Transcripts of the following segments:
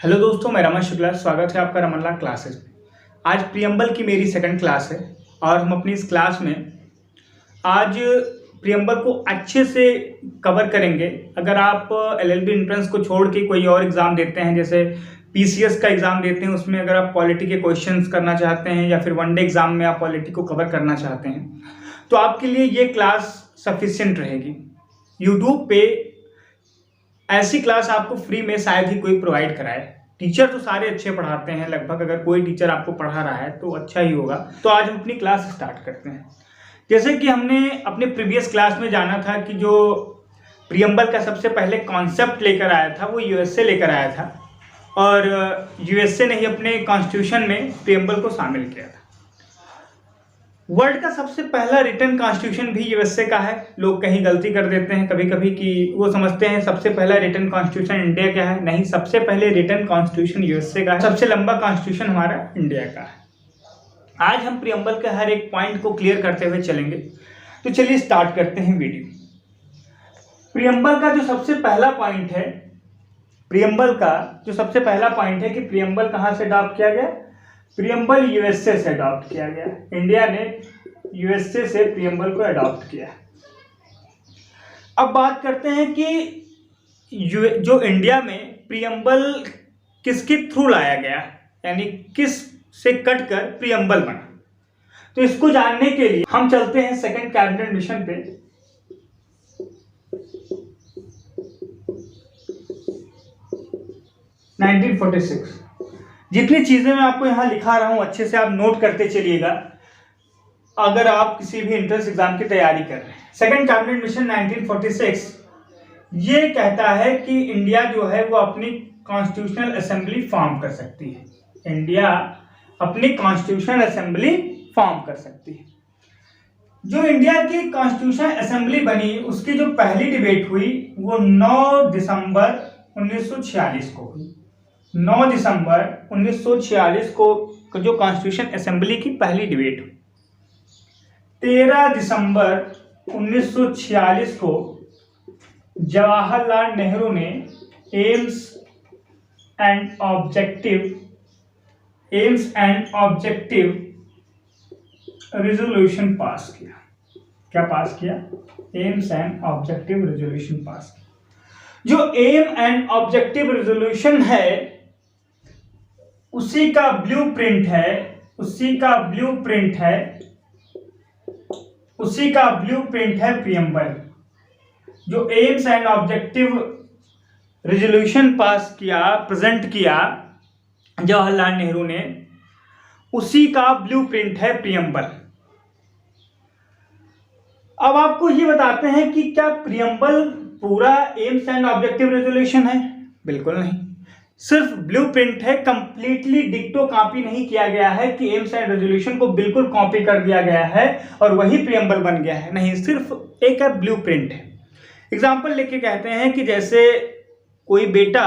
Hello दोस्तों, मैं रमन शुक्ला। स्वागत है आपका रमनलाल क्लासेस में। आज प्रियम्बल की मेरी सेकंड क्लास है और हम अपनी इस क्लास में आज प्रियम्बल को अच्छे से कवर करेंगे। अगर आप एलएलबी एंट्रेंस को छोड़ के कोई और एग्ज़ाम देते हैं, जैसे पीसीएस का एग्ज़ाम देते हैं, उसमें अगर आप पॉलिटी के क्वेश्चंस करना चाहते हैं या फिर वनडे एग्ज़ाम में आप पॉलिटी को कवर करना चाहते हैं, तो आपके लिए ये क्लास सफिशिएंट रहेगी। यूट्यूब पे ऐसी क्लास आपको फ्री में शायद ही कोई प्रोवाइड कराए। टीचर तो सारे अच्छे पढ़ाते हैं, लगभग अगर कोई टीचर आपको पढ़ा रहा है तो अच्छा ही होगा। तो आज हम अपनी क्लास स्टार्ट करते हैं। जैसे कि हमने अपने प्रीवियस क्लास में जाना था कि जो प्रियम्बल का सबसे पहले कॉन्सेप्ट लेकर आया था वो यूएसए लेकर आया था और यूएसए ने ही अपने कॉन्स्टिट्यूशन में प्रियम्बल को शामिल किया था। वर्ल्ड का सबसे पहला रिटन कॉन्स्टिट्यूशन भी यूएसए का है। लोग कहीं गलती कर देते हैं कभी कभी कि वो समझते हैं सबसे पहला रिटन कॉन्स्टिट्यूशन इंडिया का है। नहीं, सबसे पहले रिटन कॉन्स्टिट्यूशन यूएसए का है। सबसे लंबा कॉन्स्टिट्यूशन हमारा इंडिया का है। आज हम प्रियम्बल के हर एक पॉइंट को क्लियर करते हुए चलेंगे। तो चलिए स्टार्ट करते हैं वीडियो। प्रियम्बल का जो सबसे पहला पॉइंट है, प्रियम्बल का जो सबसे पहला पॉइंट है कि प्रियम्बल कहाँ से अडॉप्ट किया गया। प्रियम्बल यूएसए से अडॉप्ट किया गया। इंडिया ने यूएसए से प्रियम्बल को अडॉप्ट किया। अब बात करते हैं कि जो इंडिया में प्रियम्बल किसके थ्रू लाया गया, यानी किस से कट कर प्रियम्बल बना। तो इसको जानने के लिए हम चलते हैं सेकंड कैबिनेट मिशन पे। (1946) जितनी चीजें मैं आपको यहां लिखा रहा हूं अच्छे से आप नोट करते चलिएगा अगर आप किसी भी एंट्रेंस एग्जाम की तैयारी कर रहे हैं। सेकंड कैबिनेट मिशन 1946 ये कहता है कि इंडिया जो है वो अपनी कॉन्स्टिट्यूशनल असेंबली फॉर्म कर सकती है। इंडिया अपनी कॉन्स्टिट्यूशनल असेंबली फॉर्म कर सकती है। जो इंडिया की कॉन्स्टिट्यूशनल असेंबली बनी उसकी जो पहली डिबेट हुई वो 9 दिसंबर 1946 को हुई। 9 दिसंबर 1946 को जो कॉन्स्टिट्यूशन असेंबली की पहली डिबेट हुई। 13 दिसंबर 1946 को जवाहरलाल नेहरू ने AIIMS and objective resolution pass किया। क्या पास किया? AIIMS and objective resolution pass किया। जो एम एंड ऑब्जेक्टिव रेजोल्यूशन है उसी का ब्लूप्रिंट है प्रियम्बल। जो AIIMS and objective resolution pass किया, प्रेजेंट किया जवाहरलाल नेहरू ने, उसी का ब्लूप्रिंट है प्रियम्बल। अब आपको ये बताते हैं कि क्या प्रियम्बल पूरा एम्स एंड ऑब्जेक्टिव रेजोल्यूशन है? बिल्कुल नहीं, सिर्फ ब्लूप्रिंट है। कंप्लीटली डिक्टो कॉपी नहीं किया गया है कि एम्स एंड रेजोल्यूशन को बिल्कुल कॉपी कर दिया गया है और वही प्रियम्बल बन गया है। नहीं, सिर्फ एक ब्लूप्रिंट है। एग्जाम्पल लेके कहते हैं कि जैसे कोई बेटा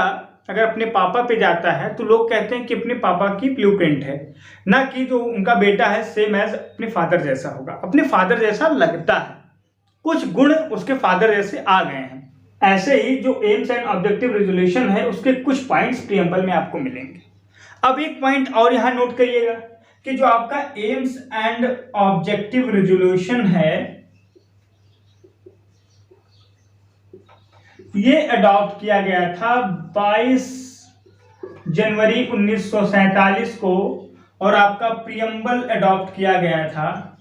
अगर अपने पापा पे जाता है तो लोग कहते हैं कि अपने पापा की ब्लूप्रिंट है, ना कि जो उनका बेटा है सेम एज अपने फादर जैसा होगा। अपने फादर जैसा लगता है, कुछ गुण उसके फादर जैसे आ गए हैं। ऐसे ही जो एम्स एंड ऑब्जेक्टिव रेजोल्यूशन है उसके कुछ पॉइंट्स प्रियम्बल में आपको मिलेंगे। अब एक पॉइंट और यहां नोट करिएगा कि जो आपका एम्स एंड ऑब्जेक्टिव रेजोल्यूशन है ये अडॉप्ट किया गया था 22 जनवरी 1947 को और आपका प्रियम्बल अडॉप्ट किया गया था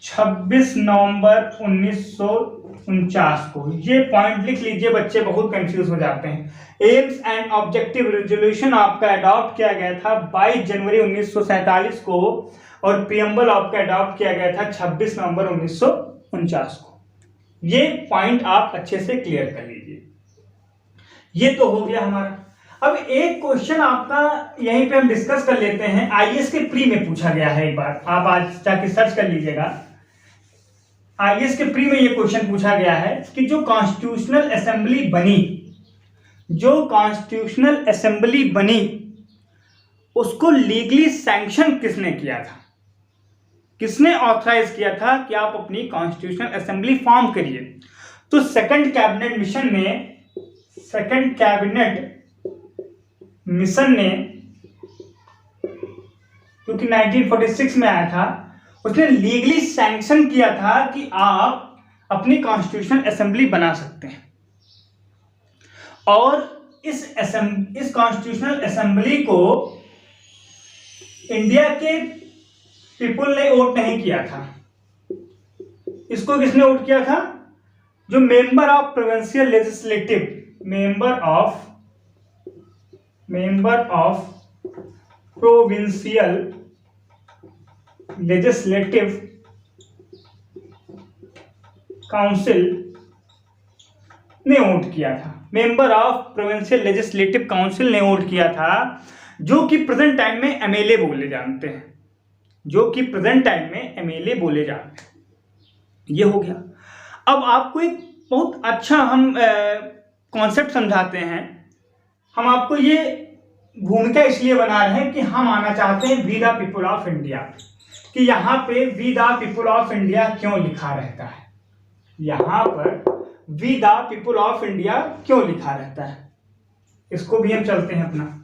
26 नवंबर 1949 को। ये पॉइंट लिख लीजिए, बच्चे बहुत कंफ्यूज हो जाते हैं। एम्स एंड ऑब्जेक्टिव रेजोल्यूशन आपका अडॉप्ट किया गया था 22 जनवरी 1947 को और प्रियम्बल आपका अडॉप्ट किया गया था 26 नवंबर 1949 को। ये पॉइंट आप अच्छे से क्लियर कर लीजिए। ये तो हो गया हमारा। अब एक क्वेश्चन आपका यहीं पे हम डिस्कस कर लेते हैं। आईएएस के प्री में पूछा गया है, एक बार आप आज जाके सर्च कर लीजिएगा। आईएएस के प्री में ये क्वेश्चन पूछा गया है कि जो कॉन्स्टिट्यूशनल असेंबली बनी उसको लीगली सैंक्शन किसने किया था? किसने ऑथराइज किया था कि आप अपनी कॉन्स्टिट्यूशनल असेंबली फॉर्म करिए? तो सेकंड कैबिनेट मिशन ने, क्योंकि 1946 में आया था, उसने लीगली सैंक्शन किया था कि आप अपनी कॉन्स्टिट्यूशनल असेंबली बना सकते हैं। और इस कॉन्स्टिट्यूशनल असेंबली को इंडिया के पीपुल ने वोट नहीं किया था। इसको किसने वोट किया था? जो member of provincial legislative, member of provincial legislative council ने वोट किया था। Member of provincial legislative council ने वोट किया था, जो कि प्रेजेंट टाइम में एमएलए बोले जानते हैं, ये हो गया। अब आपको एक बहुत अच्छा हम कॉन्सेप्ट समझाते हैं। हम आपको ये भूमिका इसलिए बना रहे हैं कि हम आना चाहते हैं we the people of India, कि यहाँ पे we the people of India क्यों लिखा रहता है, यहाँ पर we the people of India क्यों लिखा रहता है। इसको भी हम चलते हैं अपना,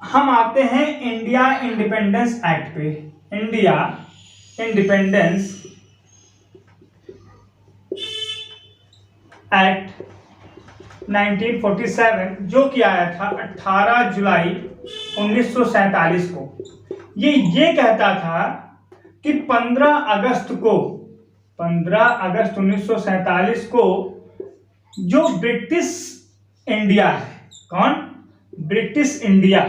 हम आते हैं इंडिया इंडिपेंडेंस एक्ट पे। इंडिया इंडिपेंडेंस एक्ट 1947 जो कि आया था 18 जुलाई 1947 को। ये कहता था कि 15 अगस्त 1947 को जो ब्रिटिश इंडिया है, कौन? ब्रिटिश इंडिया,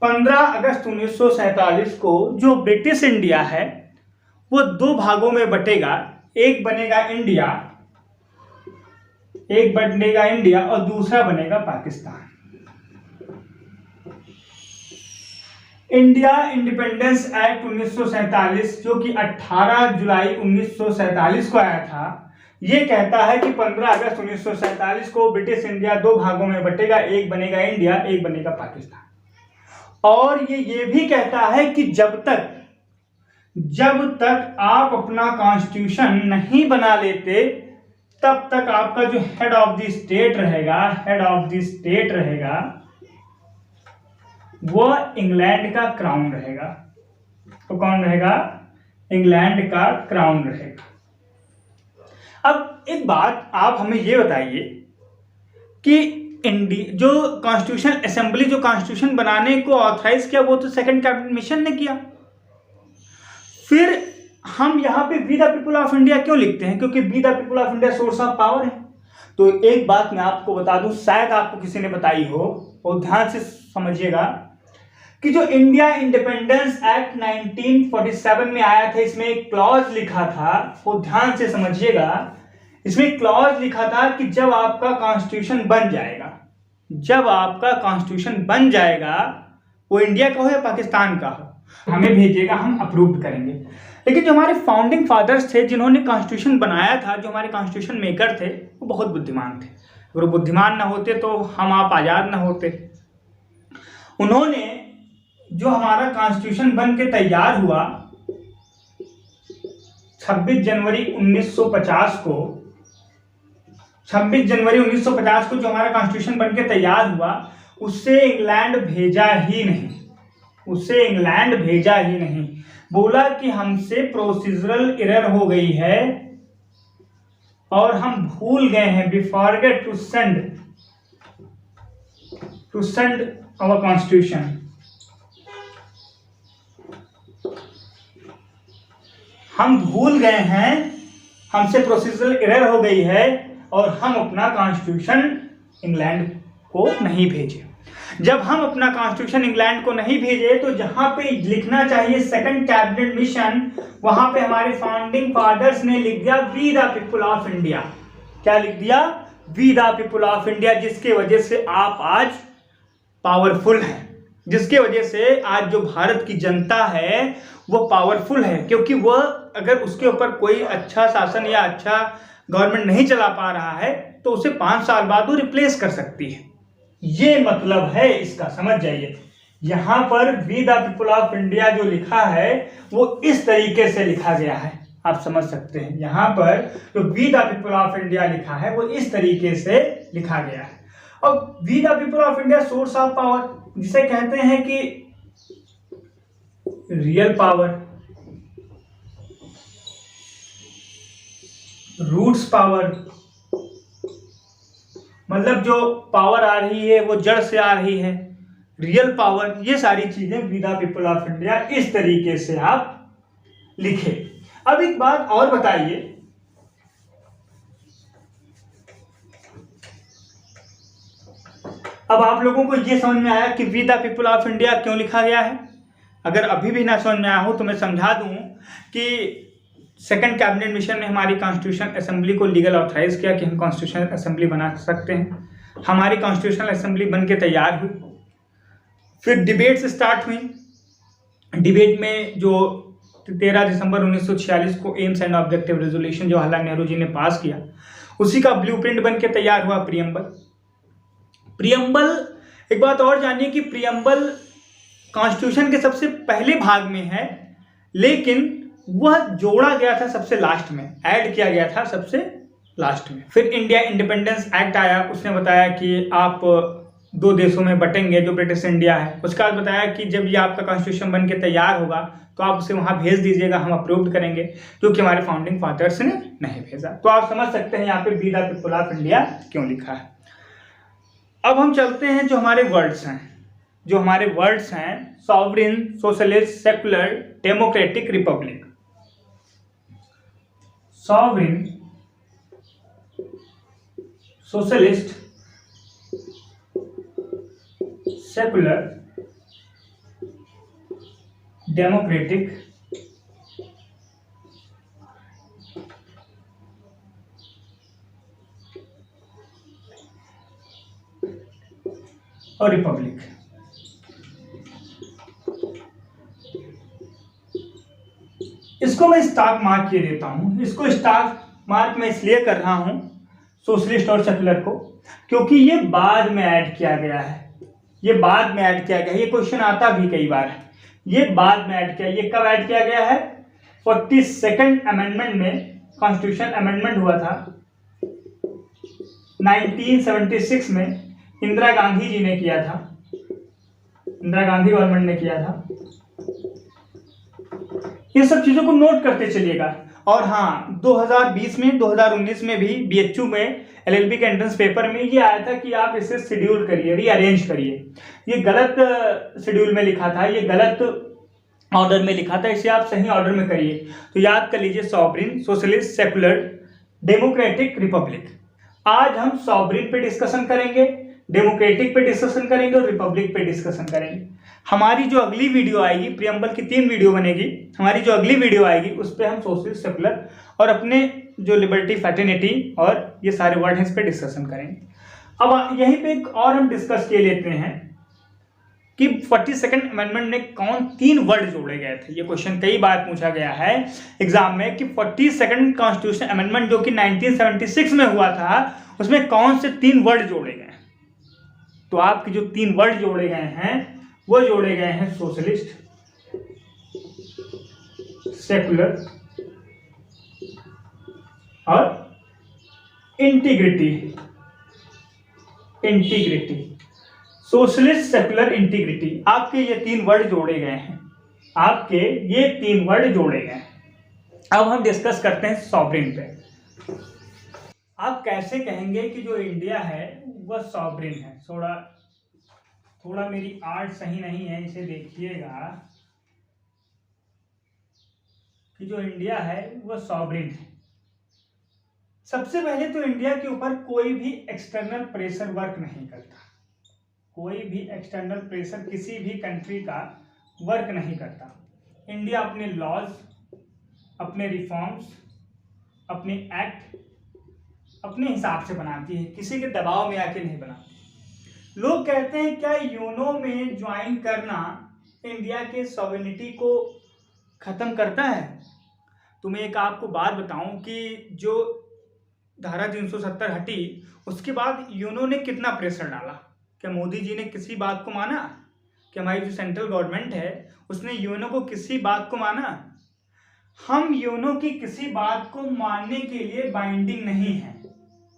15 अगस्त 1947 को जो ब्रिटिश इंडिया है वो दो भागों में बटेगा। एक बनेगा इंडिया और दूसरा बनेगा पाकिस्तान। इंडिया इंडिपेंडेंस एक्ट 1947 जो कि 18 जुलाई 1947 को आया था, ये कहता है कि 15 अगस्त 1947 को ब्रिटिश इंडिया दो भागों में बटेगा, एक बनेगा इंडिया, एक बनेगा पाकिस्तान। और ये भी कहता है कि जब तक आप अपना कॉन्स्टिट्यूशन नहीं बना लेते, तब तक आपका जो हेड ऑफ द स्टेट रहेगा वो इंग्लैंड का क्राउन रहेगा। तो कौन रहेगा? इंग्लैंड का क्राउन रहेगा। अब एक बात आप हमें ये बताइए कि जो कॉन्स्टिट्यूशन असेंबली जो कॉन्स्टिट्यूशन बनाने को ऑथराइज किया वो तो सेकंड कैबिनेट मिशन ने किया। फिर हम यहाँ पे we the people of India क्यों लिखते हैं? क्योंकि we the people of India source of power है। तो एक बात मैं आपको बता दूं, शायद आपको किसी ने बताई हो, और ध्यान से समझिएगा कि जो इंडिया इंडिपेंडेंस एक्ट 1947 में आया था, इसमें एक क्लॉज लिखा था, वो ध्यान से समझिएगा। इसमें क्लॉज लिखा था कि जब आपका कॉन्स्टिट्यूशन बन जाएगा, वो इंडिया का हो या पाकिस्तान का हो, हमें भेजिएगा, हम अप्रूव करेंगे। लेकिन जो हमारे फाउंडिंग फादर्स थे जिन्होंने कॉन्स्टिट्यूशन बनाया था, जो हमारे कॉन्स्टिट्यूशन मेकर थे, वो बहुत बुद्धिमान थे। अगर वो बुद्धिमान ना होते तो हम आप आज़ाद ना होते। उन्होंने जो हमारा कॉन्स्टिट्यूशन बन के तैयार हुआ 26 जनवरी 1950 को जो हमारा कॉन्स्टिट्यूशन बन के तैयार हुआ, उससे इंग्लैंड भेजा ही नहीं। बोला कि हमसे प्रोसीजरल एरर हो गई है और हम भूल गए हैं, we forget to send our constitution. हम भूल गए हैं, हमसे प्रोसीजरल एरर हो गई है और हम अपना कॉन्स्टिट्यूशन इंग्लैंड को नहीं भेजे। जब हम अपना कॉन्स्टिट्यूशन इंग्लैंड को नहीं भेजे तो जहां पे लिखना चाहिए सेकंड कैबिनेट मिशन, वहां पे हमारे फाउंडिंग फादर्स ने लिख दिया we the people of India. क्या लिख दिया? We the people of India, जिसके वजह से आप आज पावरफुल हैं, जिसके वजह से आज जो भारत की जनता है वो पावरफुल है, क्योंकि वह अगर उसके ऊपर कोई अच्छा शासन या अच्छा गवर्नमेंट नहीं चला पा रहा है तो उसे 5 साल बाद वो रिप्लेस कर सकती है। ये मतलब है इसका, समझ जाइए। यहां पर we the people of India जो लिखा है वो इस तरीके से लिखा गया है। आप समझ सकते हैं यहाँ पर जो we the people of India लिखा है वो इस तरीके से लिखा गया है। और we the people of India source of power, जिसे कहते हैं कि रियल पावर, रूट्स पावर, मतलब जो पावर आ रही है वो जड़ से आ रही है, रियल पावर, ये सारी चीजें we the people of India इस तरीके से आप लिखे। अब एक बात और बताइए, अब आप लोगों को ये समझ में आया कि we the people of India क्यों लिखा गया है? अगर अभी भी ना समझ में आया हो तो मैं समझा दूं कि सेकंड कैबिनेट मिशन ने हमारी कॉन्स्टिट्यूशन असेंबली को लीगल ऑथराइज किया कि हम कॉन्स्टिट्यूशन असेंबली बना सकते हैं। हमारी कॉन्स्टिट्यूशनल असेंबली बन के तैयार हुई, फिर डिबेट्स स्टार्ट हुई। डिबेट में जो 13 दिसंबर 1946 को aims and objective resolution Jawaharlal Nehru ji ने पास किया, उसी का ब्लूप्रिंट बन के तैयार हुआ प्रियम्बल। प्रियम्बल, एक बात और जानिए कि प्रियम्बल कॉन्स्टिट्यूशन के सबसे पहले भाग में है, लेकिन वह जोड़ा गया था सबसे लास्ट में, ऐड किया गया था सबसे लास्ट में। फिर इंडिया इंडिपेंडेंस एक्ट आया, उसने बताया कि आप 2 देशों में बटेंगे, जो ब्रिटिश इंडिया है। उसके बाद बताया कि जब ये आपका कॉन्स्टिट्यूशन बन के तैयार होगा तो आप उसे वहां भेज दीजिएगा, हम अप्रूव करेंगे, जो कि हमारे फाउंडिंग फादर्स ने नहीं भेजा। तो आप समझ सकते हैं यहाँ पे we the people of India क्यों लिखा है। अब हम चलते हैं जो हमारे वर्ड्स हैं, sovereign, socialist, secular, democratic, Republic. Sovereign, socialist, secular, democratic, और रिपब्लिक। इसको मैं स्टार मार्क किए देता हूं। इसको स्टार मार्क मैं इसलिए कर रहा हूं सोशलिस्ट और सेकुलर को, क्योंकि ये बाद में ऐड किया गया है। ये बाद में ऐड किया गया है, ये क्वेश्चन आता भी कई बार है। ये बाद में ऐड किया, ये कब ऐड किया गया है? 42nd अमेंडमेंट में, कॉन्स्टिट्यूशन अमेंडमेंट हुआ था 1976 में, इंदिरा गांधी जी ने किया था, इंदिरा गांधी गवर्नमेंट ने किया था। इन सब चीजों को नोट करते चलिएगा। और हाँ, 2020 में, 2019 में भी बीएचयू में एलएलबी के एंट्रेंस पेपर में ये आया था कि आप इसे शेड्यूल करिए, रीअरेंज करिए। ये गलत शेड्यूल में लिखा था, ये गलत ऑर्डर में लिखा था, इसे आप सही ऑर्डर में करिए। तो याद कर लीजिए, sovereign, socialist, secular, democratic, Republic. आज हम सॉवरिन पे डिस्कशन करेंगे, डेमोक्रेटिक पे डिस्कशन करेंगे और रिपब्लिक पे डिस्कशन करेंगे। हमारी जो अगली वीडियो आएगी, प्रियम्बल की 3 वीडियो बनेगी, हमारी जो अगली वीडियो आएगी उस पर हम सोशलिस्ट, सेकुलर और अपने जो लिबर्टी, फ्रेटर्निटी और ये सारे वर्ड हैं इस पर डिस्कशन करेंगे। अब यहीं पे एक और हम डिस्कस किए लेते हैं कि 42nd अमेंडमेंट में कौन 3 वर्ड जोड़े गए थे। ये क्वेश्चन कई बार पूछा गया है एग्जाम में कि 42nd कॉन्स्टिट्यूशन अमेंडमेंट जो कि 1976 में हुआ था, उसमें कौन से 3 वर्ड जोड़े गए। तो आपके जो 3 वर्ड जोड़े गए हैं वो जोड़े गए हैं सोशलिस्ट, सेकुलर और इंटीग्रिटी। सोशलिस्ट, सेकुलर, इंटीग्रिटी, आपके ये 3 वर्ड जोड़े गए हैं, आपके ये 3 वर्ड जोड़े गए हैं। अब हम डिस्कस करते हैं सॉवरिन पे। आप कैसे कहेंगे कि जो इंडिया है वह सॉवरिन है? थोड़ा मेरी आर्ट सही नहीं है, इसे देखिएगा कि जो इंडिया है वह सॉवरिन है। सबसे पहले तो इंडिया के ऊपर कोई भी एक्सटर्नल प्रेशर वर्क नहीं करता, कोई भी एक्सटर्नल प्रेशर किसी भी कंट्री का वर्क नहीं करता। इंडिया अपने लॉज, अपने रिफॉर्म्स, अपने एक्ट अपने हिसाब से बनाती है, किसी के दबाव में आके नहीं बनाती। लोग कहते हैं क्या यूनो में ज्वाइन करना इंडिया के सॉवरेनिटी को खत्म करता है? तो मैं एक आपको बात बताऊं कि जो धारा 370 हटी उसके बाद यूनो ने कितना प्रेशर डाला। क्या मोदी जी ने किसी बात को माना? कि हमारी जो सेंट्रल गवर्नमेंट है उसने यूएनओ को किसी बात को माना? हम यूनो की किसी बात को मानने के लिए बाइंडिंग नहीं है,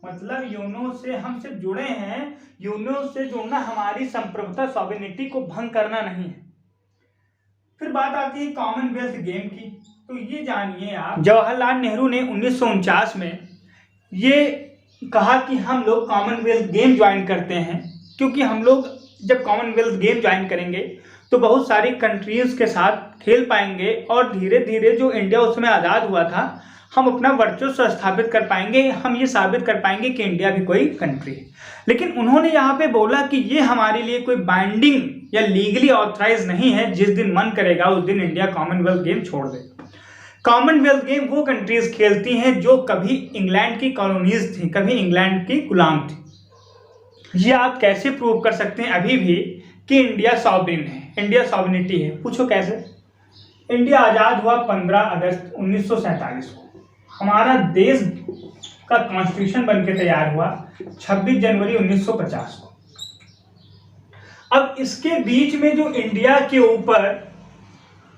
मतलब यूनो से हम सिर्फ जुड़े हैं, यूनो से जुड़ना हमारी संप्रभुता सॉवरेनिटी को भंग करना नहीं है। फिर बात आती है कॉमनवेल्थ गेम की। तो ये जानिए आप, जवाहरलाल नेहरू ने 1949 में ये कहा कि हम लोग कॉमनवेल्थ गेम ज्वाइन करते हैं, क्योंकि हम लोग जब कॉमनवेल्थ गेम ज्वाइन करेंगे तो बहुत सारी कंट्रीज के साथ खेल पाएंगे और धीरे धीरे जो इंडिया उसमें आज़ाद हुआ था हम अपना वर्चस्व स्थापित कर पाएंगे, हम ये साबित कर पाएंगे कि इंडिया भी कोई कंट्री है। लेकिन उन्होंने यहाँ पे बोला कि ये हमारे लिए कोई बाइंडिंग या लीगली ऑथराइज नहीं है, जिस दिन मन करेगा उस दिन इंडिया कॉमनवेल्थ गेम छोड़ देगा। कॉमनवेल्थ गेम वो कंट्रीज खेलती हैं जो कभी इंग्लैंड की कॉलोनीज थी, कभी इंग्लैंड की गुलाम थी। ये आप कैसे प्रूव कर सकते हैं अभी भी कि इंडिया सॉवरेन है, इंडिया सॉवरेनिटी है? पूछो कैसे। इंडिया आज़ाद हुआ 15 अगस्त 1947 को। हमारा देश का कॉन्स्टिट्यूशन बनके तैयार हुआ 26 जनवरी 1950 को। अब इसके बीच में जो इंडिया के ऊपर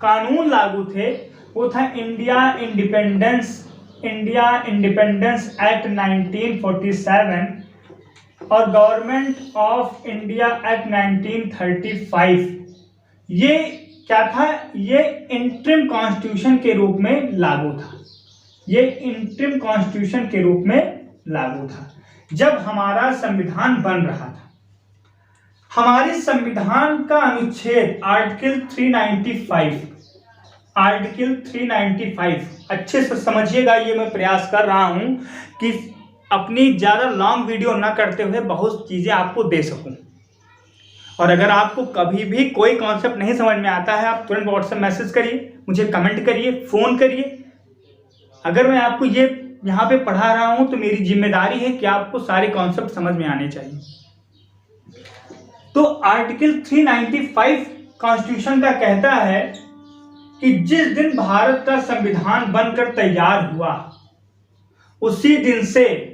कानून लागू थे वो था इंडिया इंडिपेंडेंस एक्ट 1947 और गवर्नमेंट ऑफ इंडिया एक्ट 1935। ये क्या था? ये इंटरिम कॉन्स्टिट्यूशन के रूप में लागू था। ये इंटरिम कॉन्स्टिट्यूशन के रूप में लागू था जब हमारा संविधान बन रहा था। हमारे संविधान का अनुच्छेद आर्टिकल 395 अच्छे से समझिएगा। ये मैं प्रयास कर रहा हूं कि अपनी ज़्यादा लॉन्ग वीडियो ना करते हुए बहुत चीज़ें आपको दे सकूं। और अगर आपको कभी भी कोई कॉन्सेप्ट नहीं समझ में आता है, आप तुरंत व्हाट्सएप मैसेज करिए, मुझे कमेंट करिए, फ़ोन करिए। अगर मैं आपको ये यहाँ पे पढ़ा रहा हूँ तो मेरी जिम्मेदारी है कि आपको सारे कॉन्सेप्ट समझ में आने चाहिए। तो आर्टिकल 395 कॉन्स्टिट्यूशन का कहता है कि जिस दिन भारत का संविधान बनकर तैयार हुआ उसी दिन से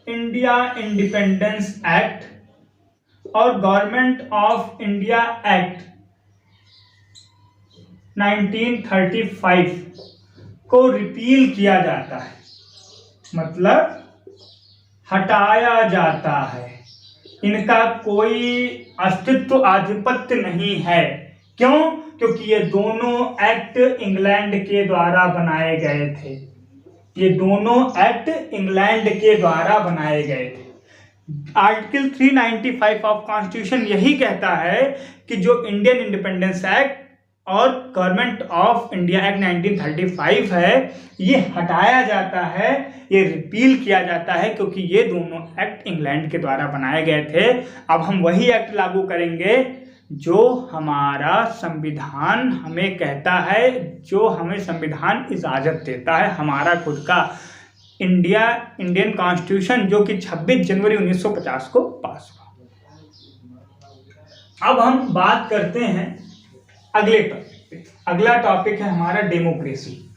इंडिया इंडिपेंडेंस एक्ट और गवर्नमेंट ऑफ इंडिया एक्ट 1935 को रिपील किया जाता है, मतलब हटाया जाता है। इनका कोई अस्तित्व आधिपत्य नहीं है। क्यों? क्योंकि ये दोनों एक्ट इंग्लैंड के द्वारा बनाए गए थे। ये दोनों एक्ट इंग्लैंड के द्वारा बनाए गए थे। आर्टिकल 395 ऑफ कॉन्स्टिट्यूशन यही कहता है कि जो इंडियन इंडिपेंडेंस एक्ट और गवर्नमेंट ऑफ इंडिया एक्ट 1935 है, ये हटाया जाता है, ये रिपील किया जाता है, क्योंकि ये दोनों एक्ट इंग्लैंड के द्वारा बनाए गए थे। अब हम वही एक्ट लागू करेंगे जो हमारा संविधान हमें कहता है, जो हमें संविधान इजाज़त देता है, हमारा खुद का इंडियन कॉन्स्टिट्यूशन, जो कि 26 जनवरी 1950 को पास हुआ। अब हम बात करते हैं अगले टॉपिक पे। अगला टॉपिक है हमारा डेमोक्रेसी।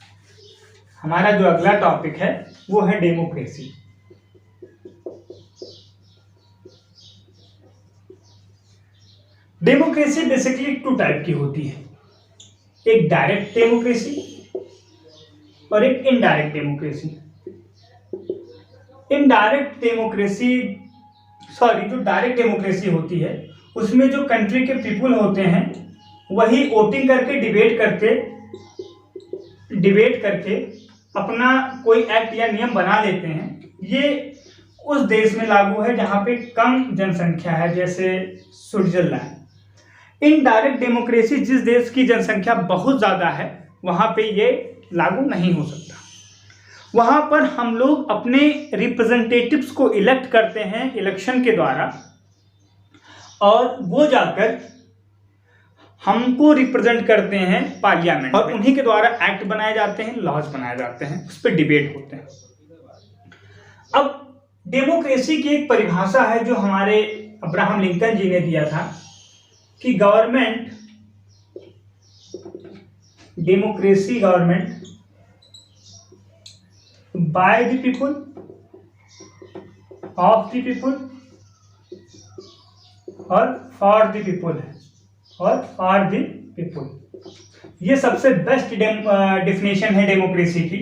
हमारा जो अगला टॉपिक है वो है डेमोक्रेसी। डेमोक्रेसी बेसिकली 2 टाइप की होती है, एक डायरेक्ट डेमोक्रेसी और एक इनडायरेक्ट डेमोक्रेसी। इनडायरेक्ट डेमोक्रेसी जो डायरेक्ट डेमोक्रेसी होती है उसमें जो कंट्री के पीपुल होते हैं वही वोटिंग करके डिबेट करके अपना कोई एक्ट या नियम बना लेते हैं। ये उस देश में लागू है जहाँ पे कम जनसंख्या है, जैसे स्विट्जरलैंड। इनडायरेक्ट डेमोक्रेसी जिस देश की जनसंख्या बहुत ज़्यादा है वहाँ पे ये लागू नहीं हो सकता। वहाँ पर हम लोग अपने रिप्रेजेंटेटिव्स को इलेक्ट करते हैं इलेक्शन के द्वारा, और वो जाकर हमको रिप्रेजेंट करते हैं पार्लियामेंट, और उन्हीं के द्वारा एक्ट बनाए जाते हैं, लॉज बनाए जाते हैं, उस पर डिबेट होते हैं। अब डेमोक्रेसी की एक परिभाषा है जो हमारे अब्राहम लिंकन जी ने दिया था कि government by the people, of the people और फॉर द पीपुल है, और फॉर द पीपुल। ये सबसे बेस्ट डेफिनेशन है डेमोक्रेसी की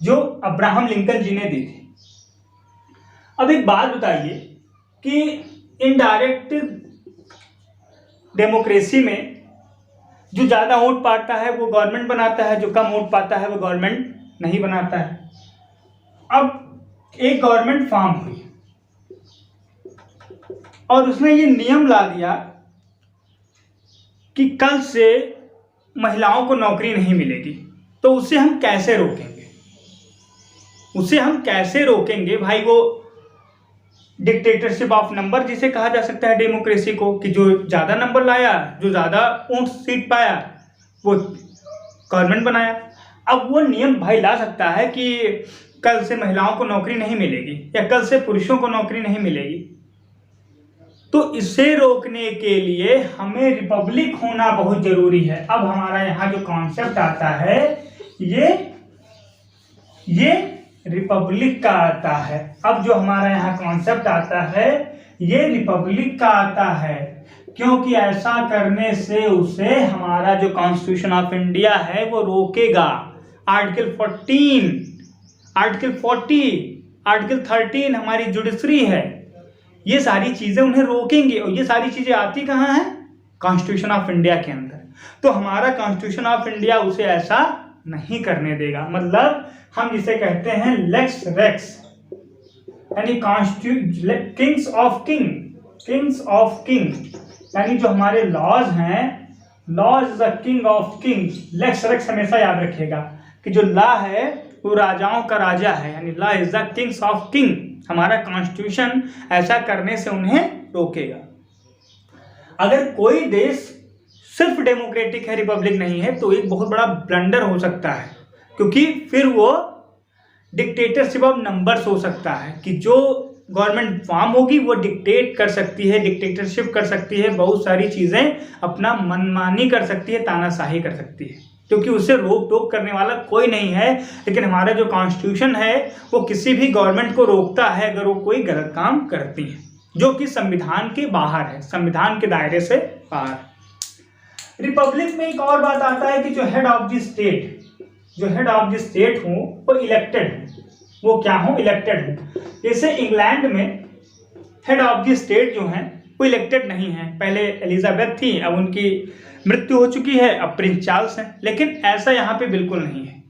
जो अब्राहम लिंकन जी ने दी थी। अब एक बात बताइए कि इनडायरेक्ट डेमोक्रेसी में जो ज़्यादा वोट पाता है वो गवर्नमेंट बनाता है, जो कम वोट पाता है वो गवर्नमेंट नहीं बनाता है। अब एक गवर्नमेंट फॉर्म हुई और उसने ये नियम ला दिया कि कल से महिलाओं को नौकरी नहीं मिलेगी, तो उसे हम कैसे रोकेंगे? उसे हम कैसे रोकेंगे भाई? वो डिक्टेटरशिप ऑफ नंबर जिसे कहा जा सकता है डेमोक्रेसी को, कि जो ज़्यादा नंबर लाया, जो ज़्यादा ऊंट सीट पाया वो गवर्नमेंट बनाया। अब वो नियम भाई ला सकता है कि कल से महिलाओं को नौकरी नहीं मिलेगी या कल से पुरुषों को नौकरी नहीं मिलेगी। तो इसे रोकने के लिए हमें रिपब्लिक होना बहुत जरूरी है। अब हमारा यहाँ जो कॉन्सेप्ट आता है ये रिपब्लिक का आता है। अब जो हमारा यहाँ कॉन्सेप्ट आता है ये रिपब्लिक का आता है, क्योंकि ऐसा करने से उसे हमारा जो कॉन्स्टिट्यूशन ऑफ इंडिया है वो रोकेगा। आर्टिकल 14, आर्टिकल 40, आर्टिकल 13 हमारी जुडिशरी है, ये सारी चीजें उन्हें रोकेंगी। और ये सारी चीजें आती कहाँ हैं? कॉन्स्टिट्यूशन ऑफ इंडिया के अंदर। तो हमारा कॉन्स्टिट्यूशन ऑफ इंडिया उसे ऐसा नहीं करने देगा। मतलब हम जिसे कहते हैं लेक्स रेक्स, यानी किंग्स ऑफ किंग, यानी जो हमारे लॉज हैं, laws is the king of kings. Lex rex हमेशा याद रखिएगा कि जो लॉ है वो राजाओं का राजा है, यानी law is the Kings of king. हमारा कॉन्स्टिट्यूशन ऐसा करने से उन्हें रोकेगा। अगर कोई देश सिर्फ डेमोक्रेटिक है, रिपब्लिक नहीं है, तो एक बहुत बड़ा ब्लंडर हो सकता है, क्योंकि फिर वो डिक्टेटरशिप ऑफ नंबर्स हो सकता है कि जो गवर्नमेंट फॉर्म होगी वो डिक्टेट कर सकती है, डिक्टेटरशिप कर सकती है, बहुत सारी चीजें अपना मनमानी कर सकती है, तानाशाही कर सकती है, क्योंकि उसे रोक टोक करने वाला कोई नहीं है। लेकिन हमारा जो कॉन्स्टिट्यूशन है वो किसी भी गवर्नमेंट को रोकता है अगर वो कोई गलत काम करती है, जो कि संविधान के बाहर है, संविधान के दायरे से बाहर। रिपब्लिक में एक और बात आता है कि जो हेड ऑफ द स्टेट हो वो इलेक्टेड हो। वो क्या हो? इलेक्टेड हो। जैसे इंग्लैंड में हेड ऑफ द स्टेट जो है वो इलेक्टेड नहीं है। पहले एलिजाबेथ थी, अब उनकी मृत्यु हो चुकी है, अब प्रिंस चार्ल्स हैं। लेकिन ऐसा यहाँ पे बिल्कुल नहीं है।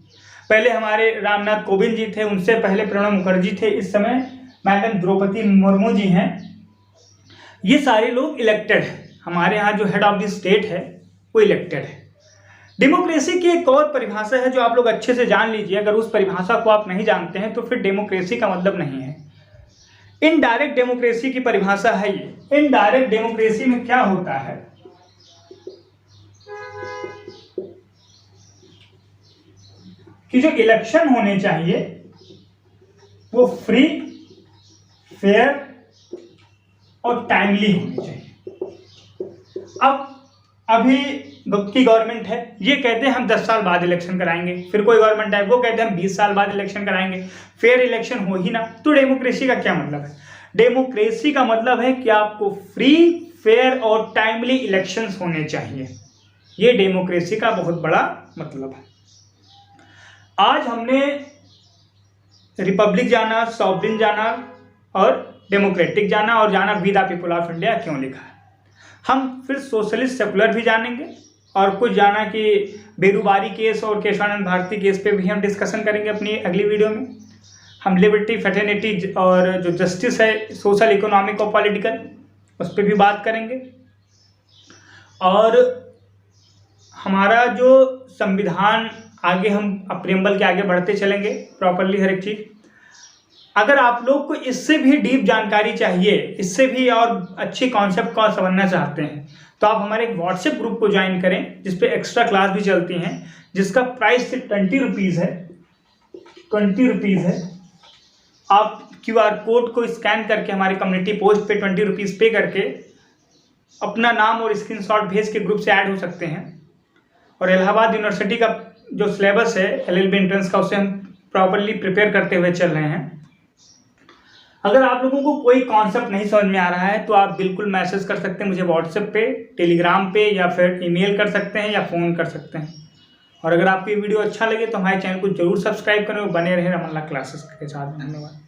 पहले हमारे रामनाथ कोविंद जी थे, उनसे पहले प्रणब मुखर्जी थे, इस समय मैडम द्रौपदी मुर्मू जी हैं। ये सारे लोग इलेक्टेड हैं। हमारे यहाँ जो हेड ऑफ द स्टेट है वो इलेक्टेड है। डेमोक्रेसी की एक और परिभाषा है जो आप लोग अच्छे से जान लीजिए। अगर उस परिभाषा को आप नहीं जानते हैं तो फिर डेमोक्रेसी का मतलब नहीं है। इनडायरेक्ट डेमोक्रेसी की परिभाषा है ये। इनडायरेक्ट डेमोक्रेसी में क्या होता है कि जो इलेक्शन होने चाहिए वो फ्री, फेयर और टाइमली होने चाहिए। अब अभी की गवर्नमेंट है, ये कहते हैं हम 10 साल बाद इलेक्शन कराएंगे। फिर कोई गवर्नमेंट है वो कहते हैं हम 20 साल बाद इलेक्शन कराएंगे। फेयर इलेक्शन हो ही ना। तो डेमोक्रेसी का क्या मतलब है? डेमोक्रेसी का मतलब है कि आपको फ्री, फेयर और टाइमली इलेक्शंस होने चाहिए। ये डेमोक्रेसी का बहुत बड़ा मतलब है। आज हमने रिपब्लिक जाना, सॉवरेन जाना और डेमोक्रेटिक जाना और जाना we the people of India क्यों लिखा है। हम फिर सोशलिस्ट सेकुलर भी जानेंगे और कुछ जाना कि बेरुबारी केस और केशवानंद भारती केस पे भी हम डिस्कशन करेंगे अपनी अगली वीडियो में। हम लिबर्टी, फ्रेटर्निटी और जो जस्टिस है सोशल, इकोनॉमिक और पॉलिटिकल, उस पर भी बात करेंगे। और हमारा जो संविधान आगे हम प्रियम्बल के आगे बढ़ते चलेंगे प्रॉपरली हर एक चीज़। अगर आप लोग को इससे भी डीप जानकारी चाहिए, इससे भी और अच्छी कॉन्सेप्ट को समझना चाहते हैं, तो आप हमारे एक व्हाट्सएप ग्रुप को ज्वाइन करें जिसपे एक्स्ट्रा क्लास भी चलती हैं, जिसका प्राइस सिर्फ 20 रुपीज़ है। 20 रुपीज़ है। आप QR कोड को स्कैन करके हमारे कम्युनिटी पोस्ट पे 20 रुपीज़ पे करके अपना नाम और स्क्रीनशॉट भेज के ग्रुप से ऐड हो सकते हैं। और इलाहाबाद यूनिवर्सिटी का जो सिलेबस है LLB एंट्रेंस का, उसे हम प्रॉपरली प्रिपेयर करते हुए चल रहे हैं। अगर आप लोगों को कोई कॉन्सेप्ट नहीं समझ में आ रहा है तो आप बिल्कुल मैसेज कर सकते हैं मुझे व्हाट्सएप पे, टेलीग्राम पे, या फिर ईमेल कर सकते हैं या फ़ोन कर सकते हैं। और अगर आपको ये वीडियो अच्छा लगे तो हमारे चैनल को जरूर सब्सक्राइब करें और बने रहें रमन लाल क्लासेस के साथ। धन्यवाद।